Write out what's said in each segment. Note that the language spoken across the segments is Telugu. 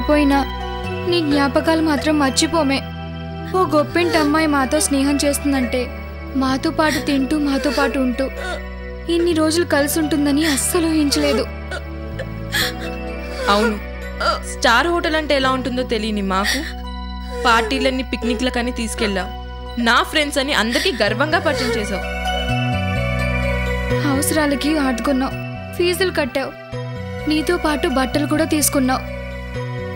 చనిపోయినా నీ జ్ఞాపకాలు మాత్రం మర్చిపోమే. ఓ గొప్పింటి అమ్మాయి మాతో స్నేహం చేస్తుందంటే మాతో పాటు తింటూ మాతో పాటు ఉంటూ ఇన్ని రోజులు కలిసి ఉంటుందని అస్సలు ఊహించలేదు. అవును, స్టార్ హోటల్ అంటే ఎలా ఉంటుందో తెలియని మాకు పార్టీలన్నీ పిక్నిక్లకని తీసుకెళ్ళావు. నా ఫ్రెండ్స్ అని అందరికీ గర్వంగా పరిచయం చేసావు. అవసరాలకి ఆదుకున్నావు, ఫీజులు కట్టావు, నీతో పాటు బట్టలు కూడా తీసుకున్నావు.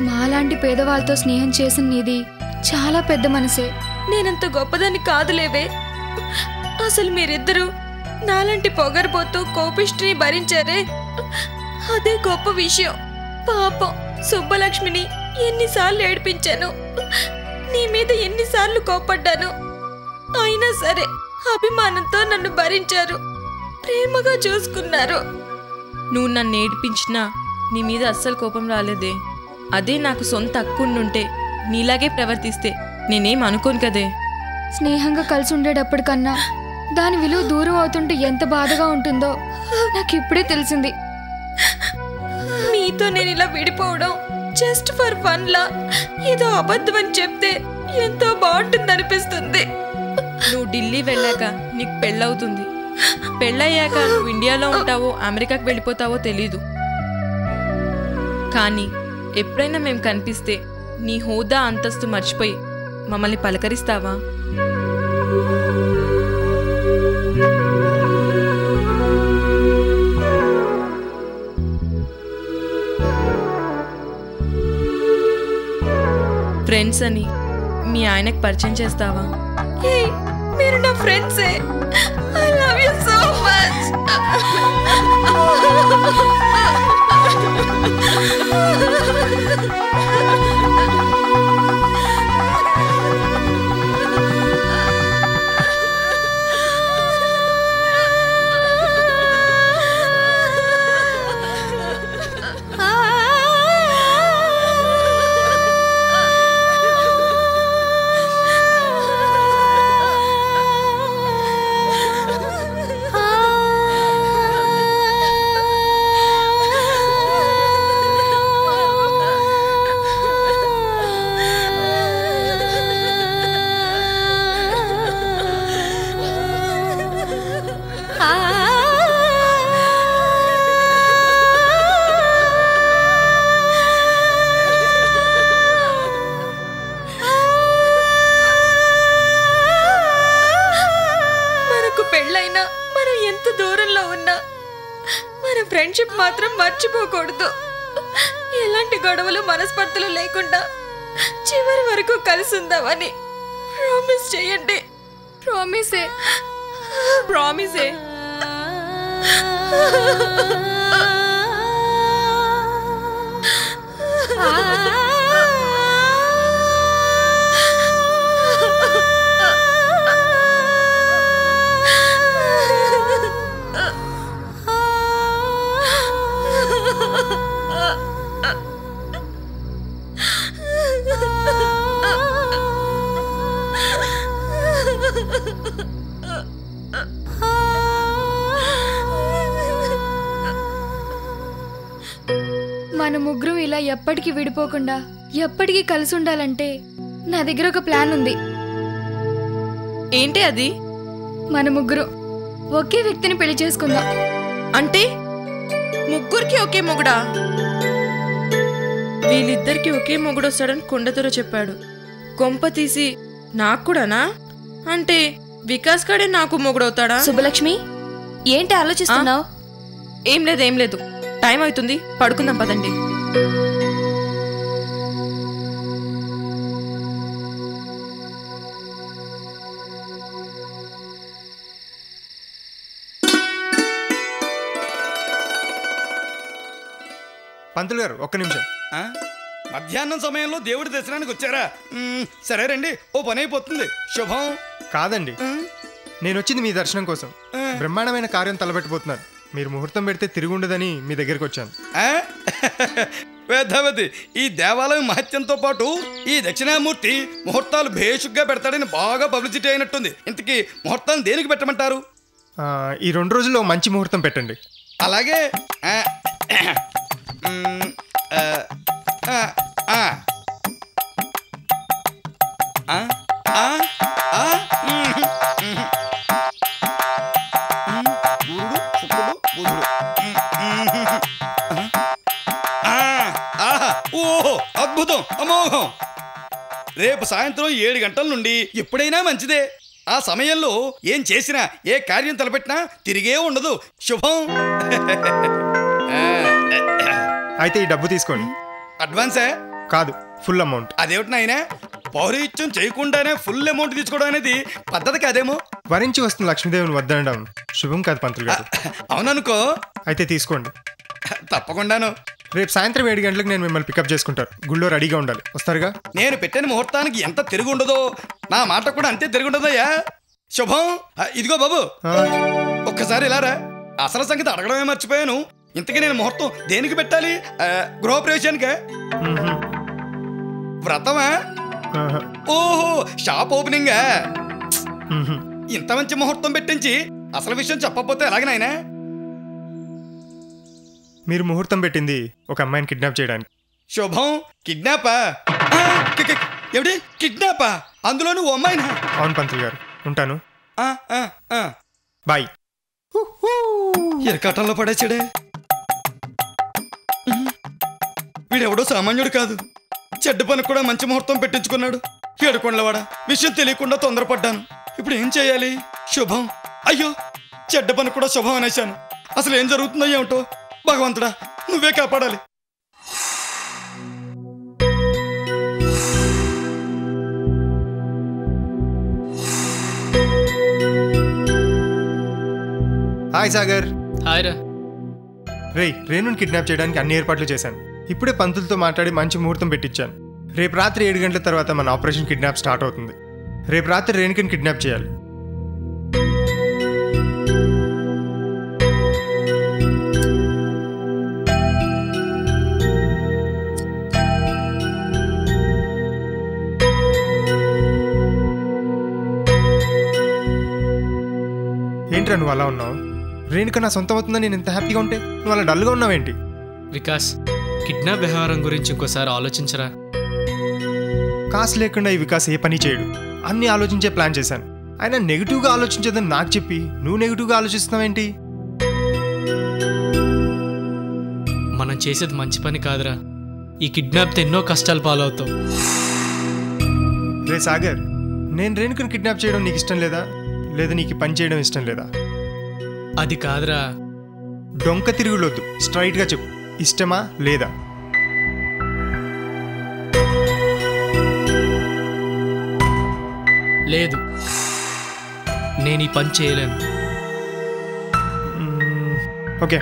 మాలాంటి పేదవాళ్ళతో స్నేహం చేసిన నీది చాలా పెద్ద మనసే. నేనంత గొప్పదాన్ని కాదులేవే. అసలు మీరిద్దరూ నాలాంటి పొగరబోతూ కోపిష్టిని భరించారే, అదే గొప్ప విషయం. పాపం సుబ్బలక్ష్మిని ఎన్నిసార్లు ఏడిపించాను, నీ మీద ఎన్నిసార్లు కోపడ్డాను. అయినా సరే అభిమానంతో నన్ను భరించారు, ప్రేమగా చూసుకున్నారు. నువ్వు నన్ను ఏడిపించినా నీ మీద అస్సలు కోపం రాలేదే. అదే నాకు సొంత అక్కుండుంటే నీలాగే ప్రవర్తిస్తే నేనేం అనుకోను కదే. స్నేహంగా కలిసి ఉండేటప్పటికన్నా దాని విలువ దూరం అవుతుంటే ఎంత బాధగా ఉంటుందో నాకు ఇప్పుడే తెలిసింది. మీతో నేను ఇలా విడిపోవడం జస్ట్ ఫర్ ఫన్ లా, ఏదో అబద్ధం అని చెప్తే ఎంతో బాగుంటుందనిపిస్తుంది. నువ్వు ఢిల్లీ వెళ్ళాక నీకు పెళ్ళవుతుంది. పెళ్ళయ్యాక నువ్వు ఇండియాలో ఉంటావో అమెరికాకు వెళ్ళిపోతావో తెలీదు. కానీ ఎప్పుడైనా మేము కనిపిస్తే నీ హోదా అంతస్తు మర్చిపోయి మమ్మల్ని పలకరిస్తావా? ఫ్రెండ్స్ అని మీ ఆయనకు పరిచయం చేస్తావా? మీరు నా ఫ్రెండ్సే. I love you so much. పెళ్ళైనా మనం ఎంత దూరంలో ఉన్నా మన ఫ్రెండ్షిప్ మాత్రం మర్చిపోకూడదు. ఎలాంటి గొడవలు మనస్పర్ధలు లేకుండా చివరి వరకు కలిసి ఉందామని ప్రామిస్ చేయండి. ప్రామిసే. ప్రామిసే. మన ముగ్గురు ఇలా ఎప్పటికీ విడిపోకుండా ఎప్పటికీ కలిసి ఉండాలంటే నా దగ్గర ఒక ప్లాన్ ఉంది. ఏంటి అది? మన ముగ్గురు ఒకే వ్యక్తిని పెళ్లి చేసుకుందాం. అంటే ముగ్గురికి ఒకే మొగుడా? వీళ్ళిద్దరికి ఒకే మొగుడు వస్తాడని కొండతూర చెప్పాడు. కొంప తీసి నాకు కూడానా? అంటే వికాస్ గాడే నాకు మొగుడవుతాడా? సుబ్బలక్ష్మి, ఏంటి ఆలోచిస్తున్నావు? ఏం లేదు, ఏం లేదు. టైం అవుతుంది, పడుకుందాం పదండి. పంతులు గారు ఒక్క నిమిషం. మధ్యాహ్నం సమయంలో దేవుడి దర్శనానికి వచ్చారా? సరే రండి, ఓ పని అయిపోతుంది. శుభం. కాదండి, నేను వచ్చింది మీ దర్శనం కోసం. బ్రహ్మాండమైన కార్యం తలపెట్టబోతున్నారు. మీరు ముహూర్తం పెడితే తిరిగి ఉండదని మీ దగ్గరికి వచ్చాను. వేదావతి, ఈ దేవాలయం మహత్యంతో పాటు ఈ దక్షిణామూర్తి ముహూర్తాలు భేషుగ్గా పెడతాడని బాగా పబ్లిసిటీ అయినట్టుంది. ఇంతకీ ముహూర్తాన్ని దేనికి పెట్టమంటారు? ఈ 2 రోజుల్లో మంచి ముహూర్తం పెట్టండి. అలాగే ఆ. ఆ, ఆ, ఆ, గురుడు, శుక్రుడు, బుధుడు. ఓహో అద్భుతం, అమోఘం. రేపు సాయంత్రం 7 గంటల నుండి ఎప్పుడైనా మంచిదే. ఆ సమయంలో ఏం చేసినా ఏ కార్యం తలపెట్టినా తిరిగే ఉండదు. శుభం. అయితే ఈ డబ్బు తీసుకోండి. అడ్వాన్సే కాదు, ఫుల్ అమౌంట్. అదేమిటి నాయనా, పౌరహిత్యం చేయకుండానే ఫుల్ అమౌంట్ తీసుకోవడం అనేది పద్ధతి కాదేమో. వరించి వస్తున్న లక్ష్మీదేవిని వద్దనడం శుభం కాదు పంతులు గారు. అవుననుకో. అయితే తీసుకోండి. తప్పకుండాను. రేపు సాయంత్రం 7 గంటలకు నేను మిమ్మల్ని పికప్ చేసుకుంటాను. గుళ్ళో రెడీగా ఉండాలి. వస్తారుగా? నేను పెట్టిన ముహూర్తానికి ఎంత తిరిగి ఉండదో నా మాట కూడా అంతే తిరిగి ఉండదయ్యా. శుభం. ఇదిగో బాబు, ఒక్కసారి ఇలా రా. అసలు సంగతి అడగడమే మర్చిపోయాను. ఇంతకీ నేను ముహూర్తం దేనికి పెట్టాలి? గృహప్రవేశానికే? వ్రతమా? ఓహో, షాప్ ఓపెనింగా? ఇంత మంచి ముహూర్తం పెట్టించి అసలు విషయం చెప్పకపోతే ఎలాగనైనా? మీరు ముహూర్తం పెట్టింది ఒక అమ్మాయిని కిడ్నాప్ చేయడానికి. శుభం. కిడ్నాపా? ఏమిటి కిడ్నాపా? అందులో నువ్వు అమ్మాయినా? అవును పంతులు గారు. ఉంటాను. బాయ్. ఎరకాటంలో పడేసాడే. వీడెవడో సామాన్యుడు కాదు. చెడ్డ పని కూడా మంచి ముహూర్తం పెట్టించుకున్నాడు. ఏడుకొండలవాడా, విషయం తెలియకుండా తొందరపడ్డాను. ఇప్పుడు ఏం చేయాలి? శుభం. అయ్యో, చెడ్డ పని కూడా శుభం అనేశాను. అసలు ఏం జరుగుతుందో ఏమిటో. భగవంతుడా, నువ్వే కాపాడాలి. హాయ్ సాగర్. హాయ్ రా. రేణుని కిడ్నాప్ చేయడానికి అన్ని ఏర్పాట్లు చేశాను. ఇప్పుడే పంతులతో మాట్లాడి మంచి ముహూర్తం పెట్టించాను. రేపు రాత్రి 7 గంటల తర్వాత మన ఆపరేషన్ కిడ్నాప్ స్టార్ట్ అవుతుంది. రేపు రాత్రి రేణుకని కిడ్నాప్ చేయాలి. ఏంట్రా నువ్వు అలా ఉన్నావు? రేణుక నా సొంతం అవుతుందని నేను ఎంత హ్యాపీగా ఉంటే నువ్వు అలా డల్గా ఉన్నావేంటి? వికాస్, కిడ్నాప్ వ్యవహారం గురించి ఇంకోసారి ఆలోచించరా. కాసు లేకుండా ఈ వికాస్ ఏ పని చేయడు. అన్ని ఆలోచించే ప్లాన్ చేశాను. ఆయన నెగిటివ్గా ఆలోచించదని నాకు చెప్పి నువ్వు నెగిటివ్గా ఆలోచిస్తున్నావేంటి? మనం చేసేది మంచి పని కాదురా. ఈ కిడ్నాప్తో ఎన్నో కష్టాలు పాలవుతావు. రే సాగర్, నేను రేణుకను కిడ్నాప్ చేయడం నీకు ఇష్టం లేదా? లేదా నీకు పని చేయడం ఇష్టం లేదా? అది కాదురా. డొంక తిరుగులొద్దు, స్ట్రైట్గా చెప్పు. ఇష్టమా లేదా? లేదు, నేను ఈ పని చేయలేను. ఓకే.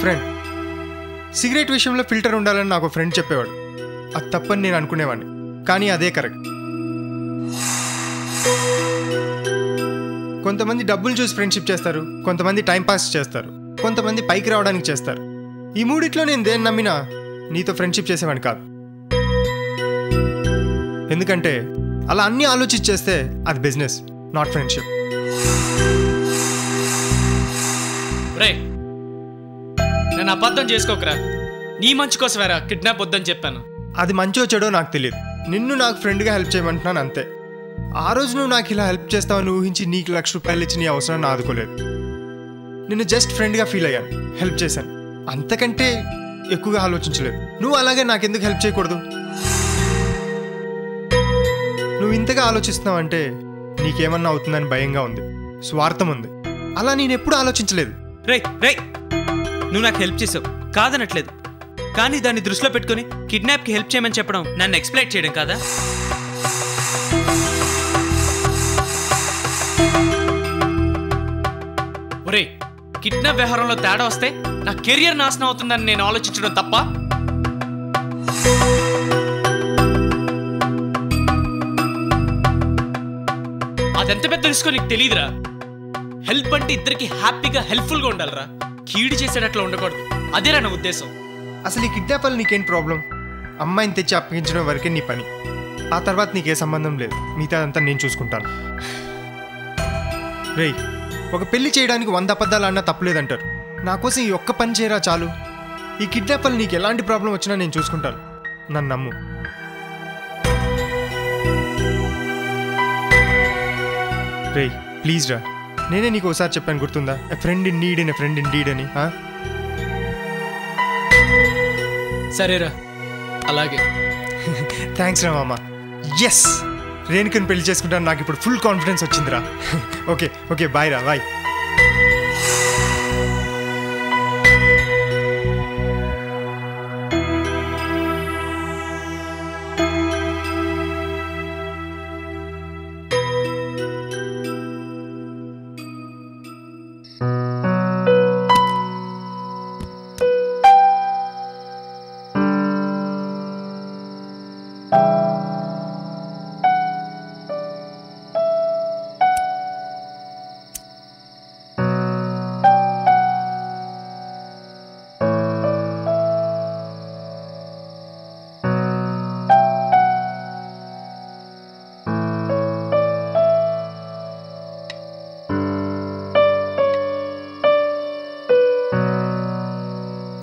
ఫ్రెండ్, సిగరెట్ విషయంలో ఫిల్టర్ ఉండాలని నాకు ఫ్రెండ్ చెప్పేవాడు. అది తప్పని నేను అనుకునేవాడిని, కానీ అదే కరెక్ట్. కొంతమంది డబ్బులు చూసి ఫ్రెండ్షిప్ చేస్తారు, కొంతమంది టైంపాస్ చేస్తారు, కొంతమంది పైకి రావడానికి చేస్తారు. ఈ మూడిట్లో నేను దేన్ని నమ్మినా నీతో ఫ్రెండ్షిప్ చేసేవాడిని కాదు. ఎందుకంటే అలా అన్నీ ఆలోచించి చేస్తే అది బిజినెస్, నాట్ ఫ్రెండ్షిప్. రే, నేను అబద్ధం చేసుకోకరా. నీ మంచి కోసమేరా కిడ్నాప్ వద్దని చెప్పాను. అది మంచో చెడో నాకు తెలియదు. నిన్ను నాకు ఫ్రెండ్గా హెల్ప్ చేయమంటున్నాను అంతే. ఆ రోజు నువ్వు నాకు ఇలా హెల్ప్ చేస్తావని ఊహించి నీకు ₹1,00,000 ఇచ్చి నీ అవసరాన్ని ఆదుకోలేదు. నిన్ను జస్ట్ ఫ్రెండ్గా ఫీల్ అయ్యాను, హెల్ప్ చేశాను. అంతకంటే ఎక్కువగా ఆలోచించలేదు. నువ్వు అలాగే నాకెందుకు హెల్ప్ చేయకూడదు? నువ్వు ఇంతగా ఆలోచిస్తున్నావంటే నీకేమన్నా అవుతుందని భయంగా ఉంది, స్వార్థం ఉంది. అలా నేను ఎప్పుడు ఆలోచించలేదు. రే, నువ్వు నాకు హెల్ప్ చేసావు, కాదనట్లేదు. కానీ దాన్ని దృష్టిలో పెట్టుకుని కిడ్నాప్కి హెల్ప్ చేయమని చెప్పడం నన్ను ఎక్స్ప్లైట్ చేయడం కాదా? ఒరే, కిడ్నాప్ వ్యవహారంలో తేడా వస్తే నా కెరియర్ నాశనం అవుతుందని నేను ఆలోచించడం తప్ప? అదెంత పెద్ద రిస్కో నీకు తెలియదురా. హెల్ప్ అంటే ఇద్దరికి హ్యాపీగా హెల్ప్ఫుల్గా ఉండాలిరా, కీడు చేసేటట్లు ఉండకూడదు. అదేరా నా ఉద్దేశం. అసలు ఈ కిడ్నాప్ వల్ల నీకేం ప్రాబ్లం? అమ్మాయిని తెచ్చి అప్పగించడం వరకే నీ పని. ఆ తర్వాత నీకే సంబంధం లేదు, మిగతాదంతా నేను చూసుకుంటాను. రేయ్, ఒక పెళ్లి చేయడానికి 100 అబద్ధాలు అన్నా తప్పులేదంటారు. నా కోసం ఈ ఒక్క పని చేయరా చాలు. ఈ కిడ్నాప్ వల్ల నీకు ఎలాంటి ప్రాబ్లం వచ్చినా నేను చూసుకుంటాను, నన్ను నమ్ము. రేయ్ ప్లీజ్ రా, నేనే నీకు ఒకసారి చెప్పాను, గుర్తుందా? A friend in need and a friend in deed అని. సరేరా, అలాగే. థ్యాంక్స్ రా మామ. ఎస్, రేణుకని పెళ్లి చేసుకుంటాను, నాకు ఇప్పుడు ఫుల్ కాన్ఫిడెన్స్ వచ్చిందిరా. ఓకే ఓకే, బాయ్ రా, బాయ్.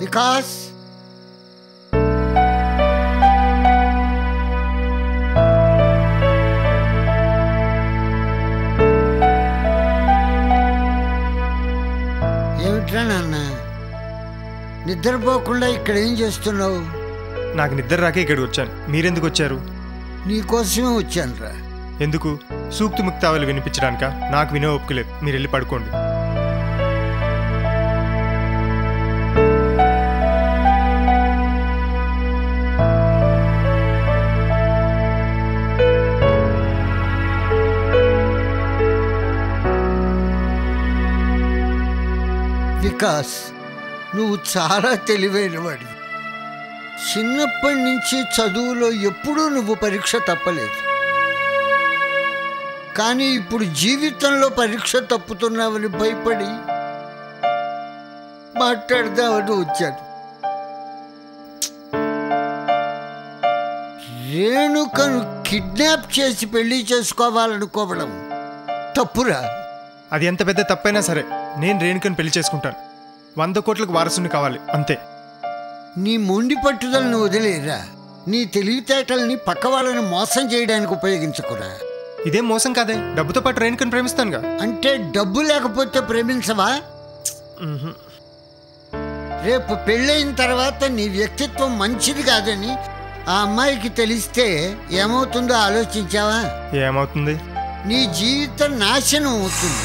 వికాస్, ఏమిట్రా నాన్న నిద్రపోకుండా ఇక్కడ ఏం చేస్తున్నావు? నాకు నిద్ర రాకే ఇక్కడికి వచ్చాను. మీరెందుకు వచ్చారు? నీకోసమే వచ్చానురా. ఎందుకు? సూక్తి ముక్తావలు వినిపించడానికా? నాకు వినే ఒప్పుకోలేదు, మీరు వెళ్ళి పడుకోండి. వికాస్, నువ్వు చాలా తెలివైన వాడివి. చిన్నప్పటి నుంచి చదువులో ఎప్పుడూ నువ్వు పరీక్ష తప్పలేదు. కానీ ఇప్పుడు జీవితంలో పరీక్ష తప్పుతున్నావని భయపడి మాట్లాడదామని వచ్చాను. రేణుకను కిడ్నాప్ చేసి పెళ్లి చేసుకోవాలనుకోవడం తప్పురా. అది ఎంత పెద్ద తప్పైనా సరే నేను రేణుకని పెళ్లి చేసుకుంటాను. 100 కోట్లకు వారసుని కావాలి, అంతే. నీ మొండి పట్టుదలను వదిలేరా. నీ తెలివితేటల్ని పక్క వాళ్ళని మోసం చేయడానికి ఉపయోగించకురా. ఇదేం మోసం కాదే, డబ్బుతో పాటు రేణుకని ప్రేమిస్తానుగా. అంటే డబ్బు లేకపోతే ప్రేమించవా? రేపు పెళ్ళైన తర్వాత నీ వ్యక్తిత్వం మంచిది కాదని ఆ అమ్మాయికి తెలిస్తే ఏమవుతుందో ఆలోచించావా? ఏమవుతుంది? నీ జీవితం నాశనం అవుతుంది.